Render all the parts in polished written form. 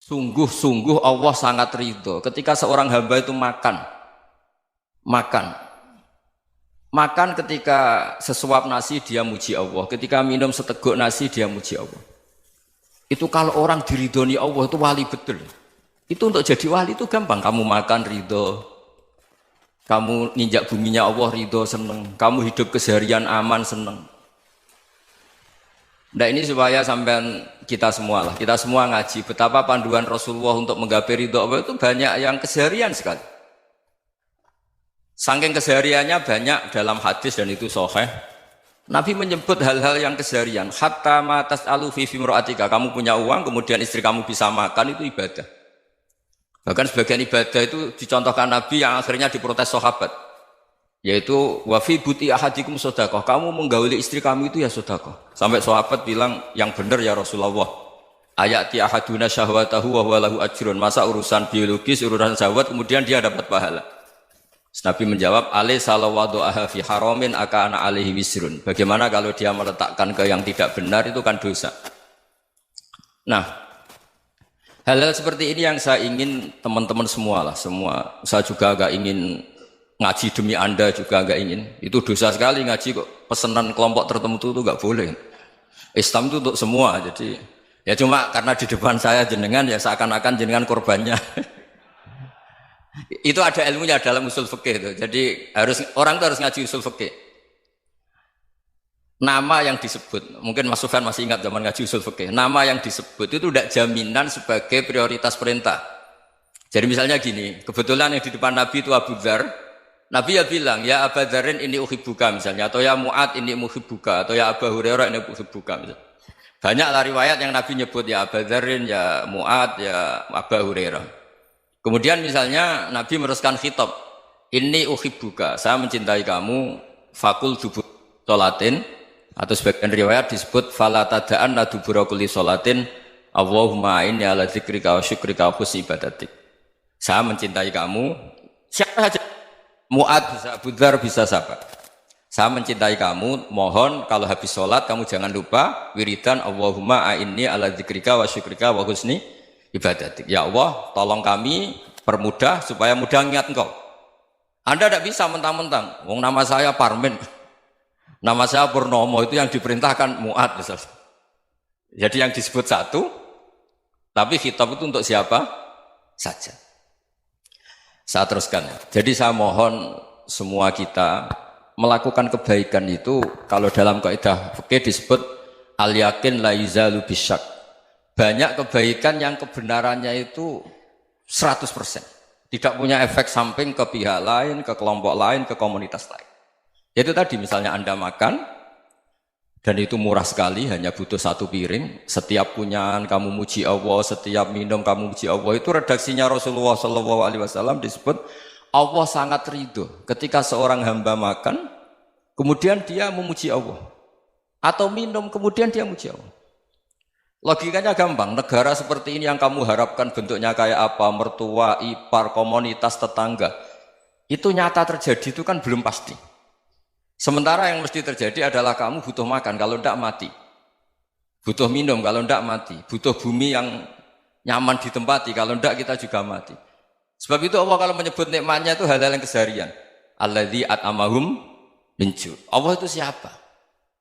Sungguh-sungguh Allah sangat ridho ketika seorang hamba itu makan ketika sesuap nasi dia muji Allah, ketika minum seteguk nasi dia muji Allah. Itu kalau orang diridhoni Allah itu wali betul. Itu untuk jadi wali itu gampang, kamu makan ridho, kamu ninjak buminya Allah ridho seneng, kamu hidup keseharian aman seneng. Nah ini supaya sampean kita semua ngaji betapa panduan Rasulullah untuk menggapai ridho Allah itu banyak yang keseharian sekali. Saking kesehariannya banyak dalam hadis dan itu sahih. Nabi menyebut hal-hal yang keseharian. Hatta ma tas'alu fi fimra'atika, kamu punya uang kemudian istri kamu bisa makan itu ibadah. Bahkan sebagian ibadah itu dicontohkan Nabi yang akhirnya diprotes sahabat. Yaitu wafi buti ahadikum sodakoh, kamu menggauli istri kamu itu ya sodakoh. Sampai sahabat bilang yang benar ya Rasulullah. Ayati ahaduna syahwatahu wa huwa lahu ajrun. Masa urusan biologis, urusan syahwat kemudian dia dapat pahala. Nabi menjawab, alaysa lawadu'aha fi haramin akana alaihi wisrun. Bagaimana kalau dia meletakkan ke yang tidak benar itu kan dosa. Nah, hal-hal seperti ini yang saya ingin teman-teman semua. Saya juga agak ingin ngaji demi Anda juga enggak ingin. Itu dosa sekali ngaji kok pesanan kelompok tertentu itu enggak boleh. Islam itu untuk semua. Jadi ya cuma karena di depan saya jenengan ya seakan-akan jenengan korbannya. Itu ada ilmunya dalam usul fikih itu. Jadi orang itu harus ngaji usul fikih. Nama yang disebut, mungkin Mas Sufyan masih ingat zaman ngaji usul fikih. Nama yang disebut itu tidak jaminan sebagai prioritas perintah. Jadi misalnya gini, kebetulan yang di depan Nabi itu Abu Dzar. Nabi ya bilang, ya Abu Dzarin ini uhibbuka misalnya, atau ya Mu'ad ini muhibbuka, atau ya Abu Hurairah ini uhibbuka misalnya. Banyaklah riwayat yang Nabi nyebut ya Abu Dzarin, ya Mu'ad, ya Abu Hurairah. Kemudian misalnya Nabi meneruskan khitab, ini uhibbuka, saya mencintai kamu, fakul dubur sholatin, atau sebagian riwayat disebut fala tada'anna dubura kulli sholatin, Allahumma inni ala dzikrika wa syukrika wa husni ibadatik. Saya mencintai kamu, siapa saja. Mu'ad bisa, Abu Dzar bisa siapa? Saya mencintai kamu, mohon kalau habis sholat kamu jangan lupa wiridan Allahumma a'inni ala dzikrika wa syukrika wa husni ibadatik. Ya Allah, tolong kami permudah supaya mudah ingat engkau. Anda tidak bisa mentang-mentang, wong nama saya Parmin, nama saya Purnomo, itu yang diperintahkan Mu'ad misalnya. Jadi yang disebut satu, tapi khitab itu untuk siapa saja. Saya teruskan. Jadi saya mohon semua kita melakukan kebaikan itu kalau dalam kaidah fikih disebut al yakin la yuzalu bisyak. Banyak kebaikan yang kebenarannya itu 100%. Tidak punya efek samping ke pihak lain, ke kelompok lain, ke komunitas lain. Itu tadi misalnya Anda makan dan itu murah sekali, hanya butuh satu piring. Setiap punyaan kamu muji Allah, setiap minum kamu muji Allah. Itu redaksinya Rasulullah SAW disebut Allah sangat ridho ketika seorang hamba makan, kemudian dia memuji Allah, atau minum kemudian dia muji Allah. Logikanya gampang. Negara seperti ini yang kamu harapkan bentuknya kayak apa, mertua, ipar, komunitas, tetangga, itu nyata terjadi itu kan belum pasti. Sementara yang mesti terjadi adalah kamu butuh makan, kalau tidak mati. Butuh minum, kalau tidak mati. Butuh bumi yang nyaman ditempati, kalau tidak kita juga mati. Sebab itu Allah kalau menyebut nikmatnya itu hal-hal yang keseharian. Alladzi at'amahum min ju'. Allah itu siapa?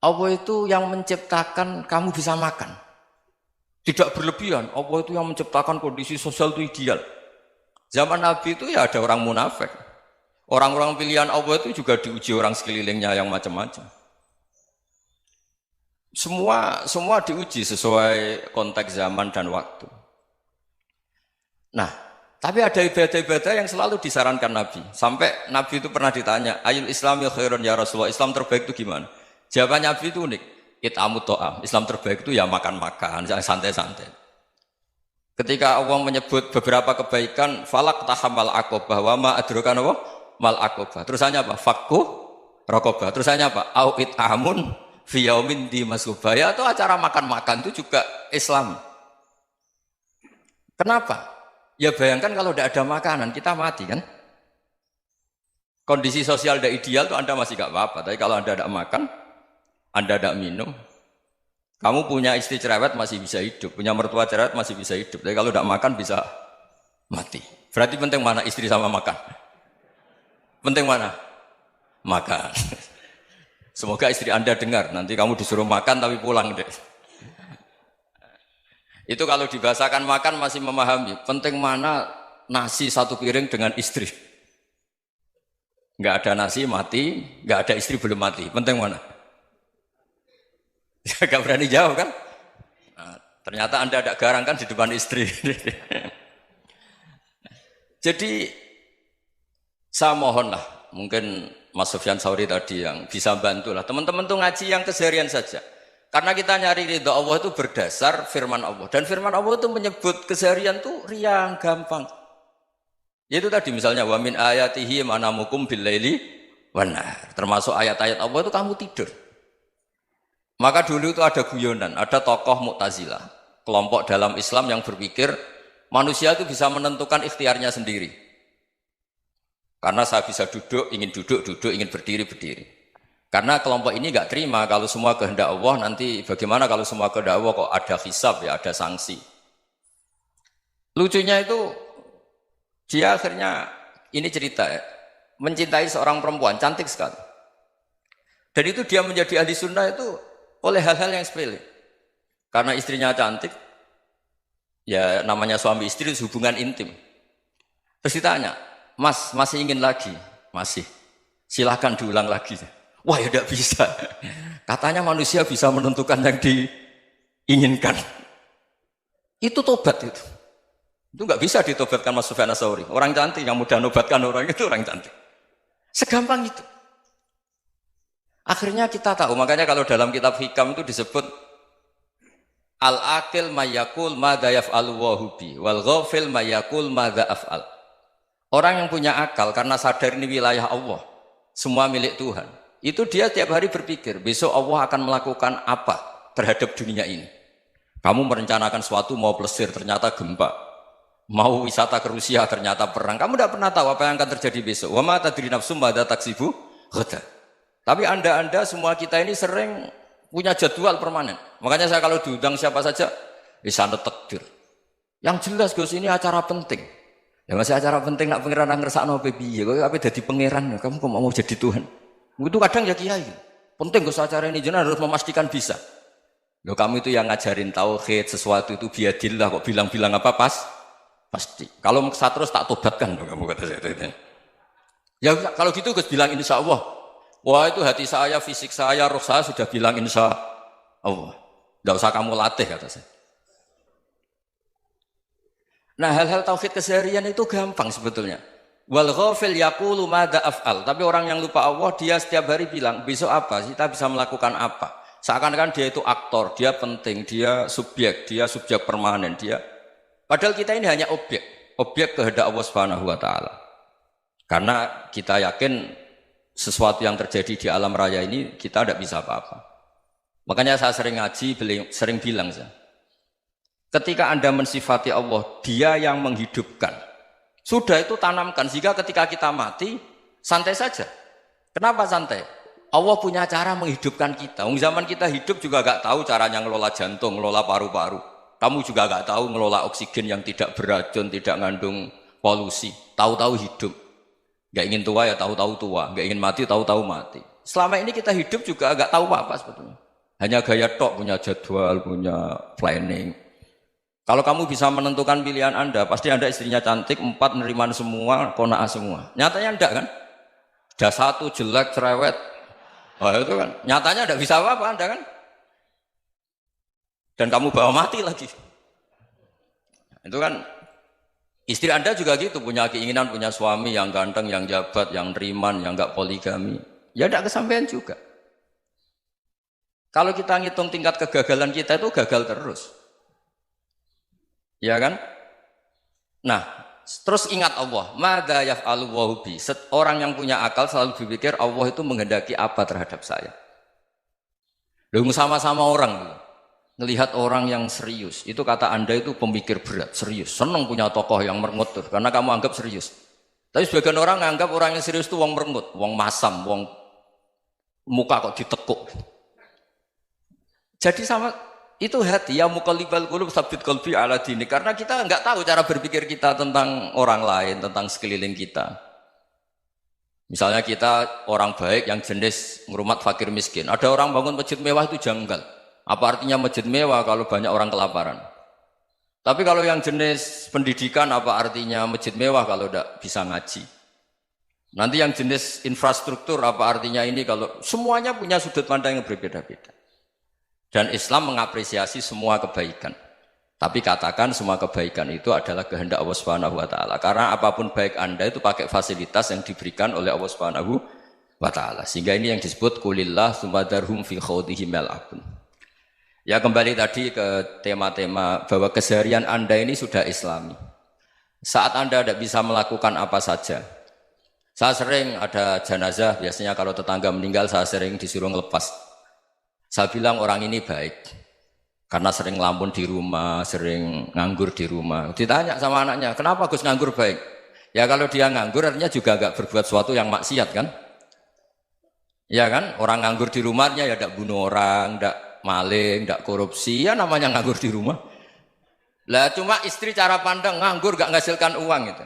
Allah itu yang menciptakan kamu bisa makan. Tidak berlebihan. Allah itu yang menciptakan kondisi sosial itu ideal. Zaman Nabi itu ya ada orang munafik. Orang-orang pilihan Allah itu juga diuji orang sekelilingnya yang macam-macam. Semua diuji sesuai konteks zaman dan waktu. Nah, tapi ada ibadah-ibadah yang selalu disarankan Nabi. Sampai Nabi itu pernah ditanya, ayul islami khairun ya Rasulullah, Islam terbaik itu gimana? Jawaban Nabi itu unik. It'amut to'am. Islam terbaik itu ya makan-makan, santai-santai. Ketika Allah menyebut beberapa kebaikan, falak tahamal aqobah wa ma adrokan Allah mal aqobah. Terusannya apa? Fakku raqobah. Terusannya apa? Au it'amun fi yaumin di masubah. Ya, atau acara makan-makan itu juga Islam. Kenapa? Ya bayangkan kalau tidak ada makanan, kita mati kan? Kondisi sosial tidak ideal itu Anda masih gak apa-apa. Tapi kalau Anda tidak makan, Anda tidak minum, Kamu punya istri cerewet masih bisa hidup, punya mertua cerewet masih bisa hidup. Tapi kalau tidak makan bisa mati. Berarti penting mana istri sama makan? Penting mana? Makan. Semoga istri Anda dengar, nanti kamu disuruh makan tapi pulang deh. Itu kalau dibahasakan makan masih memahami. Penting mana nasi satu piring dengan istri. Nggak ada nasi mati, nggak ada istri belum mati. Penting mana? Ya, gak berani jawab kan? Nah, ternyata Anda ada garang kan di depan istri. Jadi saya mohonlah, mungkin Mas Sufyan Sauri tadi yang bisa bantulah. Teman-teman tuh ngaji yang keseharian saja. Karena kita nyari ridha Allah itu berdasar firman Allah. Dan firman Allah itu menyebut keseharian tuh riang, gampang. Yaitu tadi misalnya wa min ayatihi manamukum billaili wan nahar. Termasuk ayat-ayat Allah itu kamu tidur. Maka dulu itu ada guyonan, ada tokoh Mu'tazilah, kelompok dalam Islam yang berpikir manusia itu bisa menentukan ikhtiarnya sendiri. Karena saya bisa duduk, ingin duduk, ingin berdiri, berdiri. Karena kelompok ini nggak terima kalau semua kehendak Allah, nanti bagaimana kalau semua kehendak Allah kok ada hisab ya, ada sanksi. Lucunya itu dia akhirnya, ini cerita ya, mencintai seorang perempuan, cantik sekali. Dan itu dia menjadi ahli sunnah itu oleh hal-hal yang sepele. Karena istrinya cantik, ya namanya suami istri hubungan intim. Terus ditanya, Mas, masih ingin lagi? Masih. Silahkan diulang lagi. Wah ya tidak bisa. Katanya manusia bisa menentukan yang diinginkan. Itu tobat itu. Itu nggak bisa ditobatkan Mas Sufyan Ats-Tsauri. Orang cantik yang mudah nobatkan orang itu orang cantik. Segampang itu. Akhirnya kita tahu, makanya kalau dalam kitab Hikam itu disebut al-aqil mayyakul madza yaf'alu wa hubi wal ghafil mayyakul madza af'al. Orang yang punya akal karena sadar ini wilayah Allah, semua milik Tuhan. Itu dia tiap hari berpikir, besok Allah akan melakukan apa terhadap dunia ini. Kamu merencanakan sesuatu mau plesir, ternyata gempa. Mau wisata ke Rusia, ternyata perang. Kamu tidak pernah tahu apa yang akan terjadi besok. Wa ma tadri nafsum madza taksibu ghadan. Tapi anda semua kita ini sering punya jadwal permanen. Makanya saya kalau diundang siapa saja, sana takdir. Yang jelas Gus ini acara penting. Ya masih acara penting nak pangeran ngersakno piye? Kok ape dadi pangeran? Kamu kok mau jadi Tuhan? Itu kadang ya kiai. Penting Gus acara ini jenengan harus memastikan bisa. Loh kamu itu yang ngajarin tauhid, sesuatu itu biadillah kok bilang-bilang apa pasti. Kalau saya terus tak tobatkan loh kamu kata saya. Ya kalau gitu Gus bilang insya Allah. Wah itu hati saya, fisik saya, roh saya sudah bilang insya Allah. Tidak usah kamu latih kata saya. Nah hal-hal tauhid keseharian itu gampang sebetulnya. Wal ghafil yaqulu madza af'al. Tapi orang yang lupa Allah dia setiap hari bilang besok apa? Kita bisa melakukan apa? Seakan-akan dia itu aktor, dia penting, dia subjek permanen, dia. Padahal kita ini hanya objek kehendak Allah Subhanahu wa taala. Karena kita yakin sesuatu yang terjadi di alam raya ini kita tidak bisa apa-apa. Makanya saya sering ngaji, sering bilang saya. Ketika Anda mensifati Allah, Dia yang menghidupkan. Sudah itu tanamkan sehingga ketika kita mati santai saja. Kenapa santai? Allah punya cara menghidupkan kita. Zaman kita hidup juga gak tahu caranya ngelola jantung, ngelola paru-paru. Kamu juga gak tahu ngelola oksigen yang tidak beracun, tidak ngandung polusi. Tahu-tahu hidup. Gak ingin tua ya tahu-tahu tua. Gak ingin mati tahu-tahu mati. Selama ini kita hidup juga gak tahu apa-apa sebetulnya. Hanya gaya tok, punya jadwal, punya planning. Kalau kamu bisa menentukan pilihan Anda, pasti Anda istrinya cantik, 4 neriman semua, kona'ah semua. Nyatanya enggak kan? Ada 1 jelek, cerewet. Wah itu kan, nyatanya enggak bisa apa-apa Anda kan? Dan kamu bawa mati lagi. Itu kan, istri Anda juga gitu, punya keinginan, punya suami yang ganteng, yang jabat, yang neriman, yang enggak poligami. Ya enggak kesampaian juga. Kalau kita ngitung tingkat kegagalan kita itu gagal terus. Ya kan? Nah, terus ingat Allah, madza yaf'alu wa bi. Orang yang punya akal selalu berpikir Allah itu menghendaki apa terhadap saya. Lalu sama-sama orang melihat orang yang serius. Itu kata Anda itu pemikir berat, serius. Senang punya tokoh yang merengut tuh, karena kamu anggap serius. Tapi sebagian orang anggap orang yang serius itu wong merengut, wong masam, wong muka kok ditekuk. Jadi sama Itu hati ya muqallibal qulub tsabbit qalbi ala dini. Karena kita enggak tahu cara berpikir kita tentang orang lain, tentang sekeliling kita. Misalnya kita orang baik yang jenis ngurmat fakir miskin. Ada orang bangun masjid mewah itu janggal. Apa artinya masjid mewah kalau banyak orang kelaparan? Tapi kalau yang jenis pendidikan apa artinya masjid mewah kalau tidak bisa ngaji? Nanti yang jenis infrastruktur apa artinya ini kalau semuanya punya sudut pandang yang berbeda-beda. Dan Islam mengapresiasi semua kebaikan. Tapi katakan semua kebaikan itu adalah kehendak Allah Subhanahu wa taala. Karena apapun baik Anda itu pakai fasilitas yang diberikan oleh Allah Subhanahu wa taala. Sehingga ini yang disebut kulillah sumadarhum fi khawdihim yal'abun. Ya kembali tadi ke tema-tema bahwa keseharian Anda ini sudah Islami. Saat Anda tidak bisa melakukan apa saja. Saya sering ada jenazah, biasanya kalau tetangga meninggal saya sering disuruh ngelepas. Saya bilang orang ini baik. Karena sering ngelamun di rumah, sering nganggur di rumah. Ditanya sama anaknya, kenapa Gus nganggur baik? Ya kalau dia nganggur artinya juga agak berbuat sesuatu yang maksiat kan? Ya kan? Orang nganggur di rumahnya ya tidak bunuh orang, tidak maling, tidak korupsi. Ya namanya nganggur di rumah. Lah cuma istri cara pandang nganggur gak menghasilkan uang itu.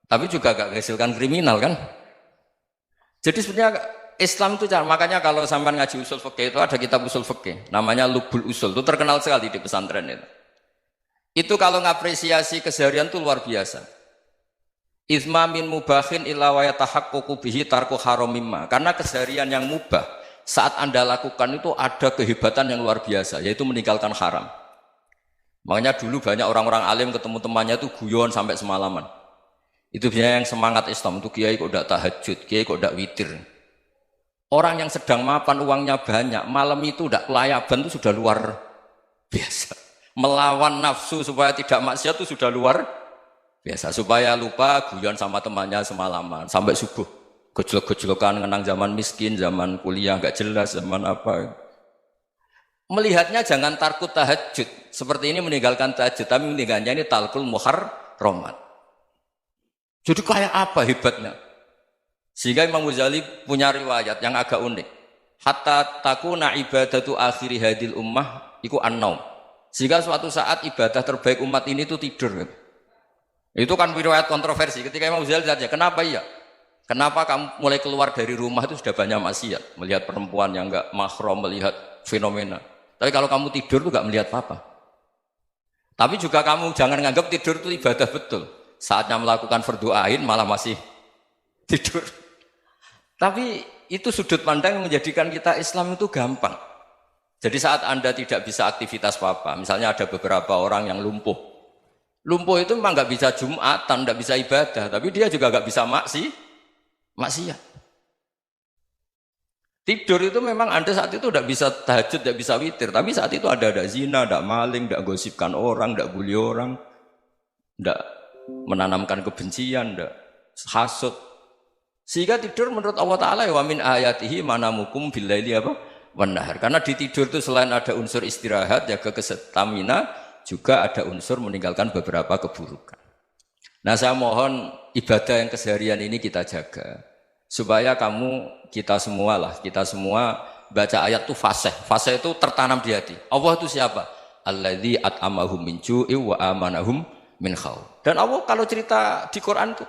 Tapi juga gak menghasilkan kriminal kan? Jadi sebenarnya Islam itu cara, makanya kalau sampai ngaji usul fikih itu ada kitab usul fikih, namanya Lubul Usul, itu terkenal sekali di pesantren itu. Itu kalau ngapresiasi keseharian itu luar biasa. Izma min mubahin illa wa yatahaqququ bihi tarku haramimma. Karena keseharian yang mubah saat Anda lakukan itu ada kehebatan yang luar biasa, yaitu meninggalkan haram. Makanya dulu banyak orang-orang alim ketemu temannya itu guyon sampai semalaman. Itu biasanya yang semangat Islam itu kiai kok tidak tahajud, kiai kok tidak witir. Orang yang sedang mapan uangnya banyak, malam itu tidak kelayaban itu sudah luar biasa. Melawan nafsu supaya tidak maksiat itu sudah luar biasa. Supaya lupa guyon sama temannya semalaman sampai subuh. Gejlok-gejlokan ngenang zaman miskin, zaman kuliah nggak jelas, zaman apa. Melihatnya jangan takut tahajud. Seperti ini meninggalkan tahajud, tapi meninggalkannya ini talkul muharramat. Jadi kayak apa hebatnya? Sehingga Imam Ghazali punya riwayat yang agak unik. Hatta takuna ibadatu akhiri hadil ummah iku an-naum. Sehingga suatu saat ibadah terbaik umat ini itu tidur. Itu kan riwayat kontroversi. Ketika Imam Ghazali tanya, kenapa iya? Kenapa kamu mulai keluar dari rumah itu sudah banyak maksiat? Melihat perempuan yang enggak mahram, melihat fenomena. Tapi kalau kamu tidur itu enggak melihat apa-apa. Tapi juga kamu jangan nganggap tidur itu ibadah betul. Saatnya melakukan fardu ain malah masih tidur. Tapi itu sudut pandang yang menjadikan kita Islam itu gampang. Jadi saat Anda tidak bisa aktivitas apa-apa, misalnya ada beberapa orang yang lumpuh. Lumpuh itu memang nggak bisa Jumatan, nggak bisa ibadah, tapi dia juga nggak bisa maksiat. Tidur itu memang Anda saat itu tidak bisa tahajud, tidak bisa witir, tapi saat itu ada zina, ada maling, tidak gosipkan orang, tidak bully orang, tidak menanamkan kebencian, tidak hasud. Sehingga tidur menurut Allah Ta'ala wa min ayatihi manamukum billaili apa? Wan-nahar. Karena di tidur itu selain ada unsur istirahat, jaga kestamina, juga ada unsur meninggalkan beberapa keburukan. Nah saya mohon ibadah yang keseharian ini kita jaga. Supaya kita semua baca ayat itu fasih. Fasih itu tertanam di hati. Allah itu siapa? Alladzi at'amahum min ju'i wa amanahum min khauf. Dan Allah kalau cerita di Quran itu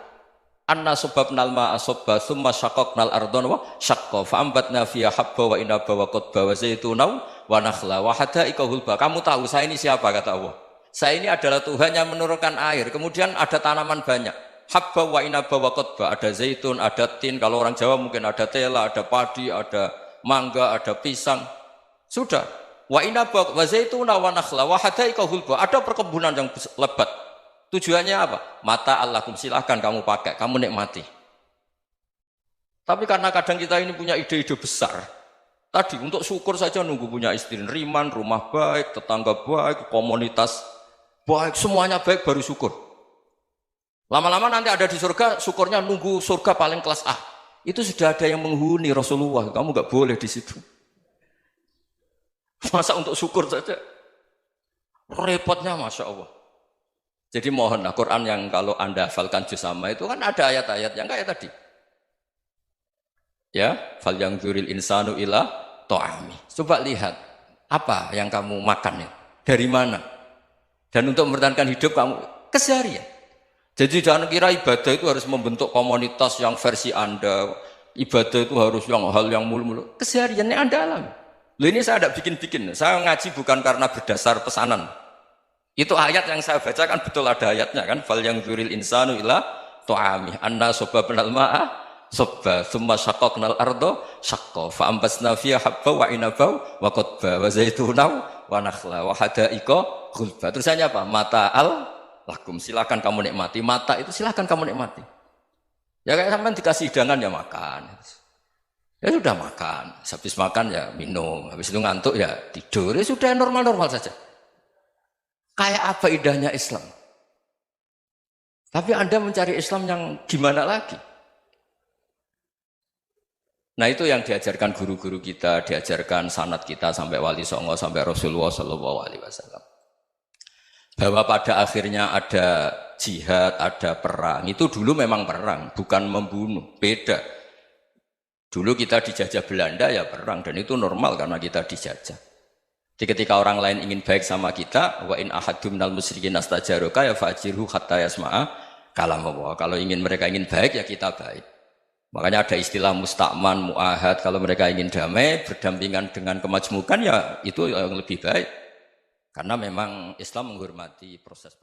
anna sababnal ma'a sabba thumma syaqaqnal ardha wa syaqqa fa ambatna fiha habba wa inaba wa qadba wa zaituna wa nakhla wa hadaika hulba. Kamu tahu saya ini siapa kata Allah? Saya ini adalah Tuhan yang menurunkan air, kemudian ada tanaman banyak. Habba wa inaba wa qadba, ada zaitun, ada tin, kalau orang Jawa mungkin ada tela, ada padi, ada mangga, ada pisang. Sudah. Wa inaba wa zaituna wa nakhla wa hadaika hulba. Ada perkebunan yang lebat. Tujuannya apa? Mata Allahkum, silahkan kamu pakai, kamu nikmati. Tapi karena kadang kita ini punya ide-ide besar. Tadi untuk syukur saja nunggu punya istri riman, rumah baik, tetangga baik, komunitas baik, semuanya baik baru syukur. Lama-lama nanti ada di surga, syukurnya nunggu surga paling kelas A. Itu sudah ada yang menghuni Rasulullah, kamu nggak boleh di situ. Masa untuk syukur saja? Repotnya Masya Allah. Jadi mohonlah Quran yang kalau Anda hafalkan juz sama itu kan ada ayat-ayat yang kayak tadi. Ya, fal yang dzuril insanu ila ta'ami. Coba lihat. Apa yang kamu makan ya? Dari mana? Dan untuk mempertahankan hidup kamu keseharian. Jadi jangan kira ibadah itu harus membentuk komunitas yang versi Anda. Ibadah itu harus yang hal yang mulu-mulu. Kesehariannya Anda alami. Loh ini saya tidak bikin-bikin. Saya ngaji bukan karena berdasar pesanan. Itu ayat yang saya baca kan betul ada ayatnya kan. Fal yang dzuril insanu ila tu'ami anna sobabnal ma'a sobba thumma syaqaqnal ardo syaqqa fa ambasna fiha habba wa inaba wa qadba wa zaituna wa nakhla wa hada'iqa ghulba. Terusannya apa? Mata'al lakum, silakan kamu nikmati. Mata itu silakan kamu nikmati. Ya kayak sampean dikasih hidangan ya makan. Ya sudah makan, habis makan ya minum, habis itu ngantuk ya tidur. Ya sudah normal-normal saja. Kayak apa indahnya Islam? Tapi Anda mencari Islam yang gimana lagi? Nah itu yang diajarkan guru-guru kita, diajarkan sanad kita sampai Wali Songo, sampai Rasulullah SAW. Bahwa pada akhirnya ada jihad, ada perang. Itu dulu memang perang, bukan membunuh, beda. Dulu kita dijajah Belanda ya perang, dan itu normal karena kita dijajah. Jadi ketika orang lain ingin baik sama kita, wa in ahadum minal musyrikin astajaroka ya fajirhu hatta yasma'a kalam Allah. Kalau mereka ingin baik ya kita baik. Makanya ada istilah mustakman, mu'ahad. Kalau mereka ingin damai, berdampingan dengan kemajmukan ya itu yang lebih baik. Karena memang Islam menghormati proses